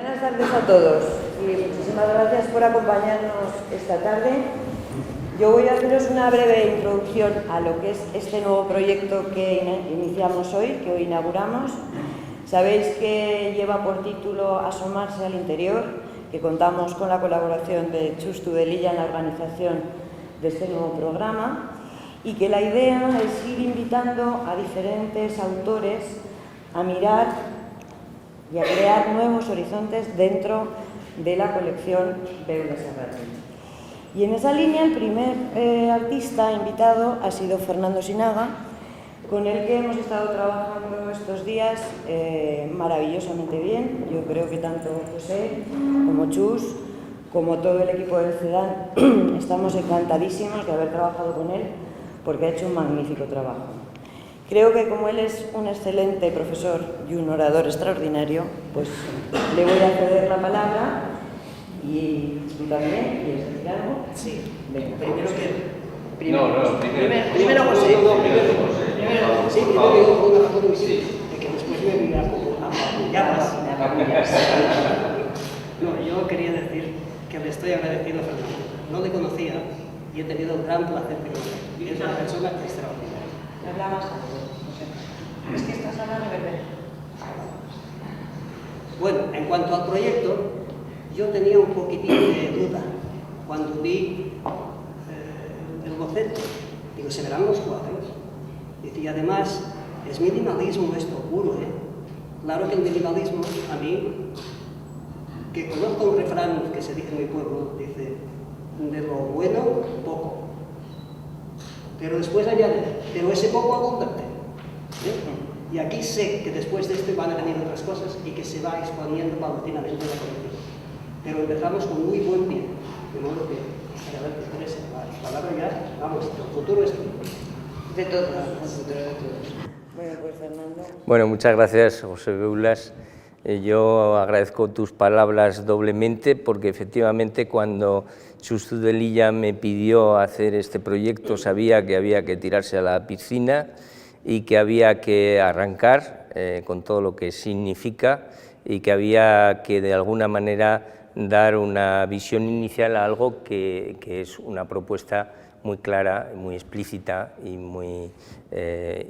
Buenas tardes a todos y muchísimas gracias por acompañarnos esta tarde. Yo voy a haceros una breve introducción a lo que es este nuevo proyecto que iniciamos hoy, que hoy inauguramos. Sabéis que lleva por título Asomarse al interior, que contamos con la colaboración de Chus Tudelilla en la organización de este nuevo programa y que la idea es ir invitando a diferentes autores a mirar y a crear nuevos horizontes dentro de la colección Beula Serrate. Y en esa línea el primer artista invitado ha sido Fernando Sinaga, con el que hemos estado trabajando estos días maravillosamente bien. Yo creo que tanto José como Chus, como todo el equipo del CEDAN, estamos encantadísimos de haber trabajado con él porque ha hecho un magnífico trabajo. Creo que como él es un excelente profesor y un orador extraordinario, pues le voy a ceder la palabra y tú también, ¿quieres decir algo? Sí, venga. primero José. Primero José. Primero José. Sí, primero digo por una razón muy simple, de que después me voy a apoyarlas. No, yo quería decir que le estoy agradecido a Fernando. No le conocía y he tenido un gran placer de conocerlo. Es una persona extraordinaria. Habla más alto. Es que estás hablando de verdad. Bueno, en cuanto al proyecto, yo tenía un poquitín de duda cuando vi el boceto. Digo, ¿se verán los cuadros? Y además, es minimalismo esto puro, ¿eh? Claro que el minimalismo, a mí, que conozco un refrán que se dice en mi pueblo, dice, de lo bueno, poco. Pero después añade, pero ese poco abundante. ¿Eh? Y aquí sé que después de esto van a venir otras cosas y que se va exponiendo paulatinamente la colección. Pero empezamos con muy buen pie, de modo que, a ver, ¿qué interesa? La palabra ya, vamos, el futuro es tuyo. De todos, el futuro de todos. Bueno, pues Fernando. Bueno, muchas gracias, José Beulas. Yo agradezco tus palabras doblemente porque efectivamente cuando Chus Tudelilla me pidió hacer este proyecto sabía que había que tirarse a la piscina y que había que arrancar con todo lo que significa y que había que de alguna manera dar una visión inicial a algo que es una propuesta muy clara, muy explícita y muy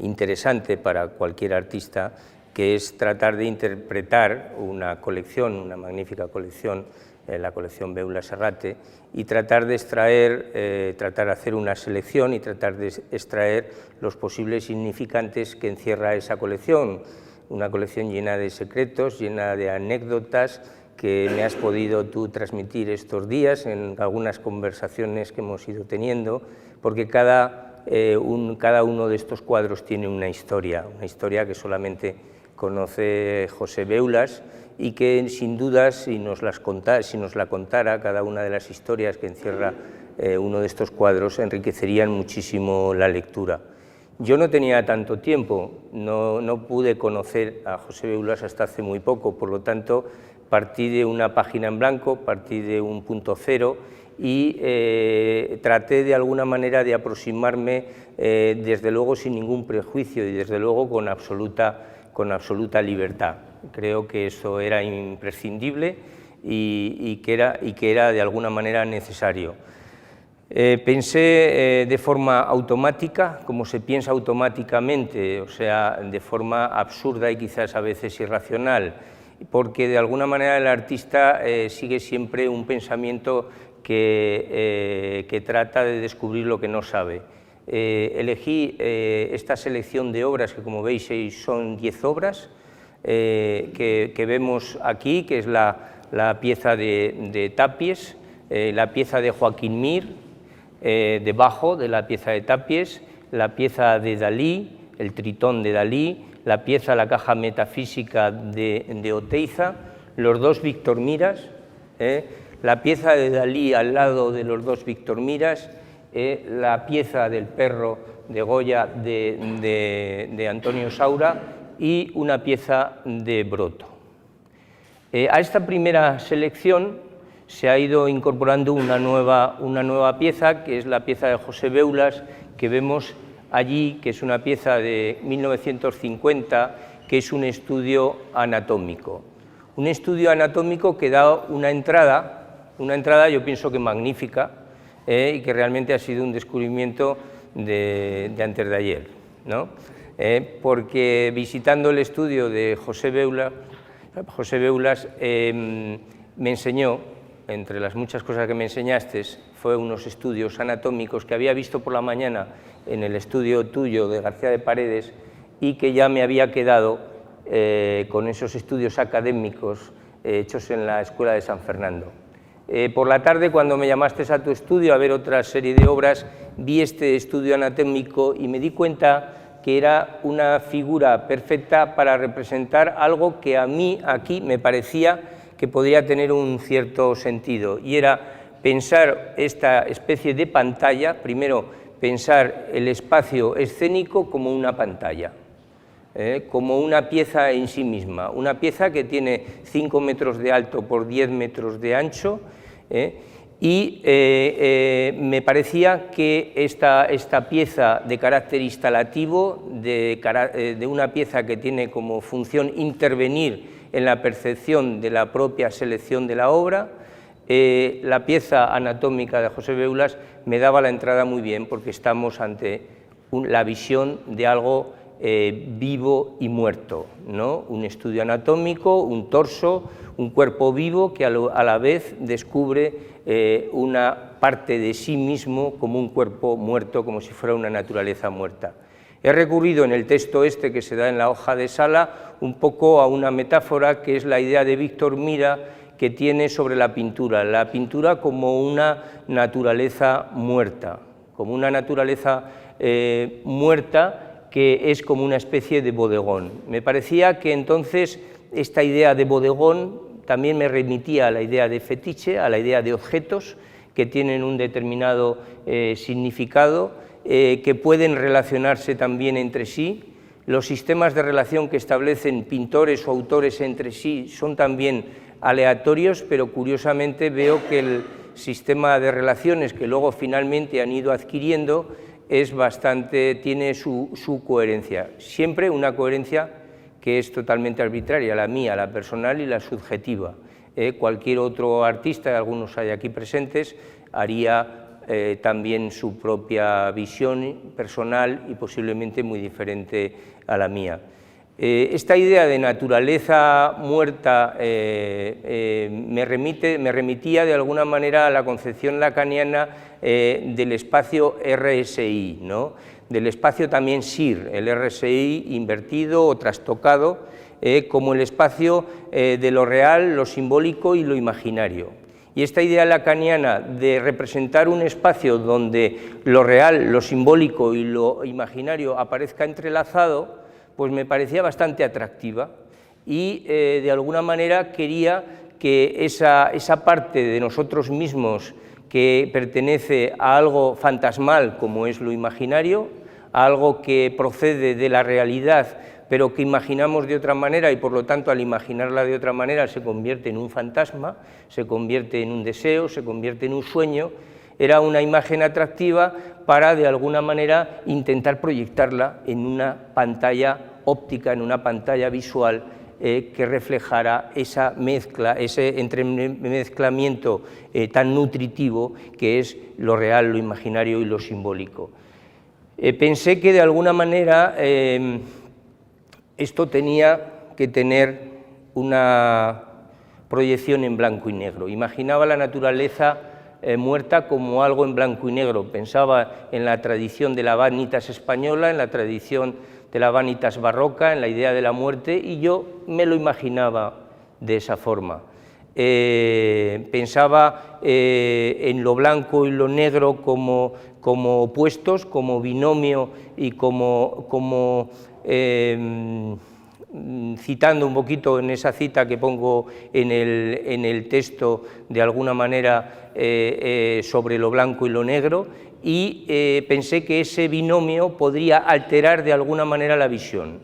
interesante para cualquier artista, que es tratar de interpretar una colección, una magnífica colección, la colección Beula Serrate, y tratar de extraer, tratar de hacer una selección y tratar de extraer los posibles significantes que encierra esa colección, una colección llena de secretos, llena de anécdotas que me has podido tú transmitir estos días en algunas conversaciones que hemos ido teniendo, porque cada uno de estos cuadros tiene una historia que solamente conoce José Beulas y que sin duda si nos la contara cada una de las historias que encierra uno de estos cuadros enriquecerían muchísimo la lectura. Yo no tenía tanto tiempo, no pude conocer a José Beulas hasta hace muy poco, por lo tanto partí de una página en blanco, partí de un punto cero y traté de alguna manera de aproximarme desde luego sin ningún prejuicio y desde luego con absoluta libertad. Creo que eso era imprescindible y que era de alguna manera necesario. Pensé de forma automática, como se piensa automáticamente, o sea, de forma absurda y quizás a veces irracional, porque de alguna manera el artista sigue siempre un pensamiento que trata de descubrir lo que no sabe. Elegí esta selección de obras, que como veis son 10 obras, que vemos aquí, que es la pieza de Tapies, la pieza de Joaquín Mir, debajo de la pieza de Tapies, la pieza de Dalí, el Tritón de Dalí, la pieza La caja metafísica de Oteiza, los dos Víctor Miras, la pieza de Dalí al lado de los dos Víctor Miras, la pieza del perro de Goya de Antonio Saura y una pieza de Broto. A esta primera selección se ha ido incorporando una nueva pieza, que es la pieza de José Beulas, que vemos allí, que es una pieza de 1950, que es un estudio anatómico. Un estudio anatómico que da una entrada yo pienso que magnífica, y que realmente ha sido un descubrimiento de antes de ayer, ¿no? Porque visitando el estudio de José Beulas me enseñó, entre las muchas cosas que me enseñaste, fue unos estudios anatómicos que había visto por la mañana en el estudio tuyo de García de Paredes y que ya me había quedado con esos estudios académicos hechos en la Escuela de San Fernando. Por la tarde, cuando me llamaste a tu estudio a ver otra serie de obras, vi este estudio anatómico y me di cuenta que era una figura perfecta para representar algo que a mí aquí me parecía que podía tener un cierto sentido, y era pensar esta especie de pantalla, primero pensar el espacio escénico como una pantalla, como una pieza en sí misma, una pieza que tiene 5 metros de alto por 10 metros de ancho, y me parecía que esta pieza de carácter instalativo, de una pieza que tiene como función intervenir en la percepción de la propia selección de la obra, la pieza anatómica de José Beulas me daba la entrada muy bien, porque estamos ante la visión de algo vivo y muerto, ¿no? Un estudio anatómico, un torso, un cuerpo vivo que a la vez descubre una parte de sí mismo como un cuerpo muerto, como si fuera una naturaleza muerta. He recurrido en el texto este que se da en la hoja de sala un poco a una metáfora que es la idea de Víctor Mira que tiene sobre la pintura como una naturaleza muerta, muerta que es como una especie de bodegón. Me parecía que entonces esta idea de bodegón también me remitía a la idea de fetiche, a la idea de objetos que tienen un determinado significado, que pueden relacionarse también entre sí. Los sistemas de relación que establecen pintores o autores entre sí son también aleatorios, pero curiosamente veo que el sistema de relaciones que luego finalmente han ido adquiriendo tiene su coherencia, siempre una coherencia que es totalmente arbitraria, la mía, la personal y la subjetiva. Cualquier otro artista, algunos hay aquí presentes, haría también su propia visión personal y posiblemente muy diferente a la mía. Esta idea de naturaleza muerta me remitía de alguna manera a la concepción lacaniana del espacio RSI, ¿no? Del espacio también SIR, el RSI invertido o trastocado, como el espacio de lo real, lo simbólico y lo imaginario. Y esta idea lacaniana de representar un espacio donde lo real, lo simbólico y lo imaginario aparezca entrelazado, pues me parecía bastante atractiva y de alguna manera quería que esa parte de nosotros mismos que pertenece a algo fantasmal como es lo imaginario, a algo que procede de la realidad pero que imaginamos de otra manera y por lo tanto al imaginarla de otra manera se convierte en un fantasma, se convierte en un deseo, se convierte en un sueño, era una imagen atractiva para de alguna manera intentar proyectarla en una pantalla óptica, en una pantalla visual que reflejara esa mezcla, ese entremezclamiento tan nutritivo que es lo real, lo imaginario y lo simbólico. Pensé que de alguna manera esto tenía que tener una proyección en blanco y negro. Imaginaba la naturaleza muerta como algo en blanco y negro. Pensaba en la tradición de la vanitas española, en la tradición de la vanitas barroca, en la idea de la muerte, y yo me lo imaginaba de esa forma. Pensaba en lo blanco y lo negro como opuestos, como binomio y citando un poquito en esa cita que pongo en el texto de alguna manera sobre lo blanco y lo negro, y pensé que ese binomio podría alterar de alguna manera la visión.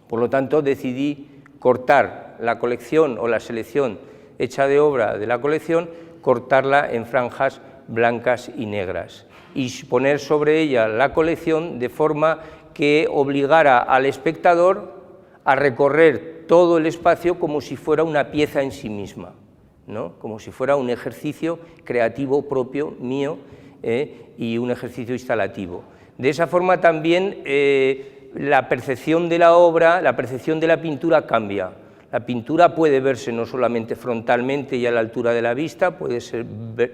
Por lo tanto, decidí cortar la colección o la selección hecha de obra de la colección, cortarla en franjas blancas y negras y poner sobre ella la colección de forma que obligara al espectador a recorrer todo el espacio como si fuera una pieza en sí misma, ¿no? Como si fuera un ejercicio creativo propio mío y un ejercicio instalativo. De esa forma también la percepción de la obra, la percepción de la pintura cambia. La pintura puede verse no solamente frontalmente y a la altura de la vista, puede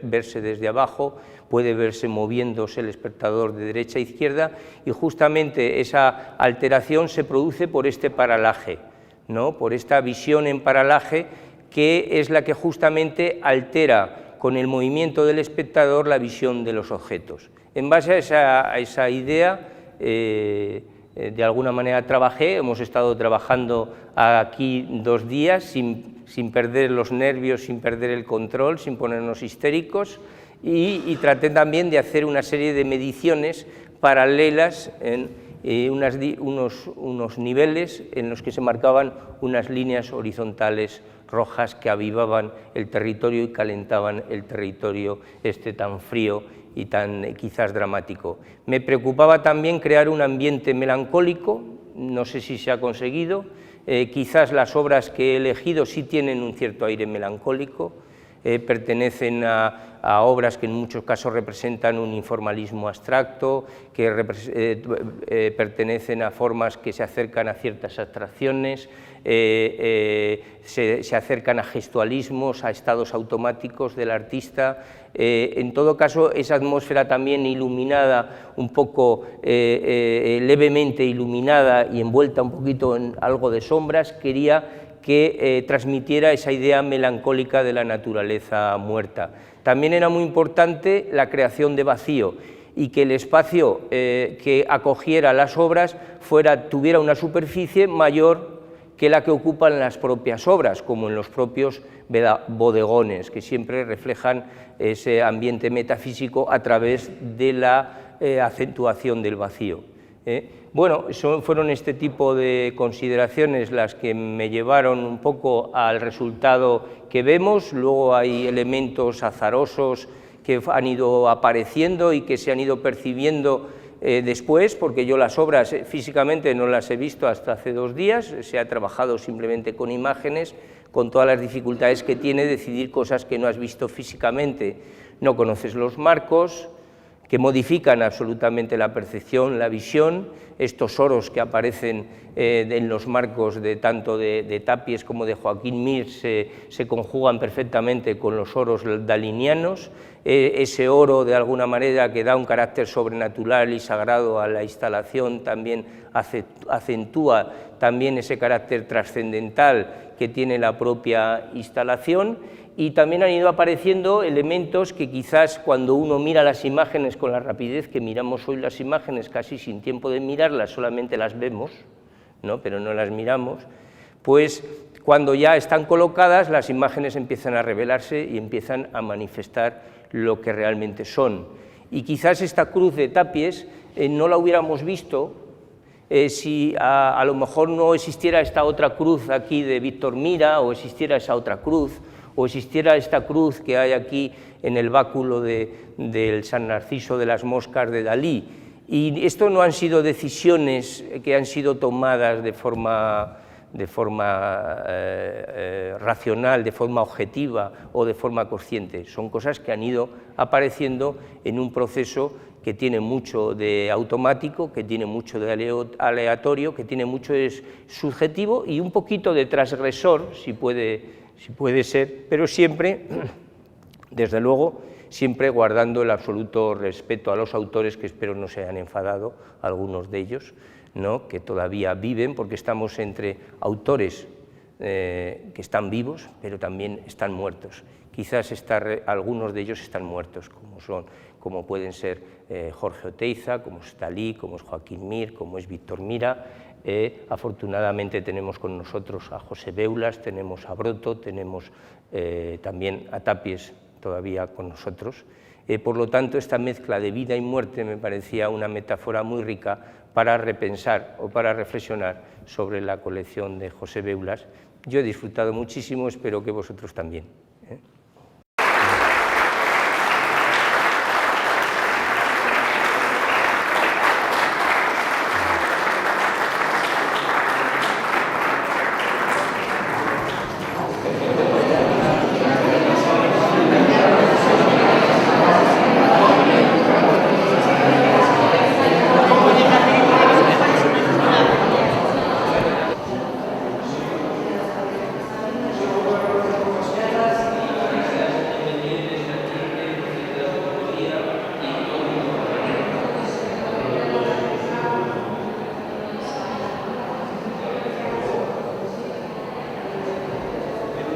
verse desde abajo, puede verse moviéndose el espectador de derecha a izquierda, y justamente esa alteración se produce por este paralaje, ¿no? Por esta visión en paralaje, que es la que justamente altera con el movimiento del espectador la visión de los objetos. En base a esa idea, de alguna manera trabajé, hemos estado trabajando aquí 2 días sin perder los nervios, sin perder el control, sin ponernos histéricos, y traté también de hacer una serie de mediciones paralelas en unos niveles en los que se marcaban unas líneas horizontales rojas que avivaban el territorio y calentaban el territorio tan frío y tan quizás dramático. Me preocupaba también crear un ambiente melancólico, no sé si se ha conseguido, quizás las obras que he elegido sí tienen un cierto aire melancólico, pertenecen a obras que en muchos casos representan un informalismo abstracto, que pertenecen a formas que se acercan a ciertas abstracciones, se acercan a gestualismos, a estados automáticos del artista. En todo caso, esa atmósfera también iluminada, un poco levemente iluminada y envuelta un poquito en algo de sombras, quería que transmitiera esa idea melancólica de la naturaleza muerta. También era muy importante la creación de vacío y que el espacio que acogiera las obras tuviera una superficie mayor que la que ocupan las propias obras, como en los propios bodegones, que siempre reflejan ese ambiente metafísico a través de la acentuación del vacío. Bueno, fueron este tipo de consideraciones las que me llevaron un poco al resultado que vemos. Luego hay elementos azarosos que han ido apareciendo y que se han ido percibiendo después, porque yo las obras físicamente no las he visto hasta hace 2 días, se ha trabajado simplemente con imágenes, con todas las dificultades que tiene decidir cosas que no has visto físicamente. No conoces los marcos, que modifican absolutamente la percepción, la visión, estos oros que aparecen en los marcos tanto de Tapies como de Joaquín Mir se conjugan perfectamente con los oros dalinianos, ese oro de alguna manera que da un carácter sobrenatural y sagrado a la instalación también acentúa también ese carácter trascendental que tiene la propia instalación. Y también han ido apareciendo elementos que quizás cuando uno mira las imágenes con la rapidez que miramos hoy las imágenes, casi sin tiempo de mirarlas, solamente las vemos, ¿no? Pero no las miramos, pues cuando ya están colocadas las imágenes empiezan a revelarse y empiezan a manifestar lo que realmente son. Y quizás esta cruz de Tapies no la hubiéramos visto si a lo mejor no existiera esta otra cruz aquí de Víctor Mira, o existiera esa otra cruz, o existiera esta cruz que hay aquí en el báculo del San Narciso de las Moscas de Dalí. Y esto no han sido decisiones que han sido tomadas de forma racional, de forma objetiva o de forma consciente. Son cosas que han ido apareciendo en un proceso que tiene mucho de automático, que tiene mucho de aleatorio, que tiene mucho de subjetivo y un poquito de transgresor, si puede ser, pero siempre, desde luego, siempre guardando el absoluto respeto a los autores, que espero no se hayan enfadado, algunos de ellos, ¿no? Que todavía viven, porque estamos entre autores que están vivos, pero también están muertos. Quizás algunos de ellos están muertos, como pueden ser Jorge Oteiza, como es Dalí, como es Joaquín Mir, como es Víctor Mira. Afortunadamente tenemos con nosotros a José Beulas, tenemos a Broto, tenemos también a Tapies todavía con nosotros. Por lo tanto, esta mezcla de vida y muerte me parecía una metáfora muy rica para repensar o para reflexionar sobre la colección de José Beulas. Yo he disfrutado muchísimo, espero que vosotros también.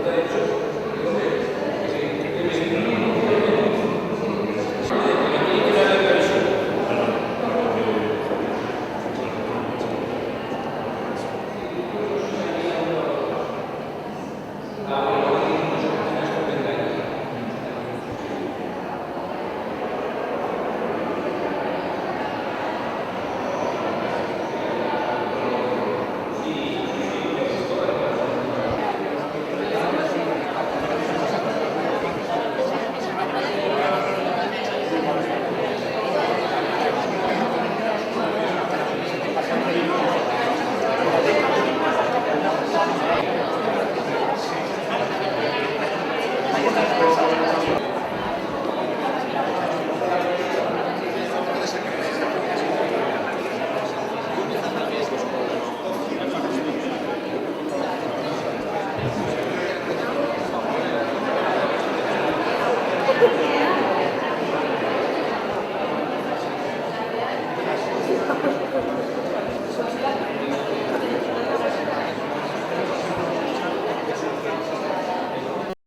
proyecto de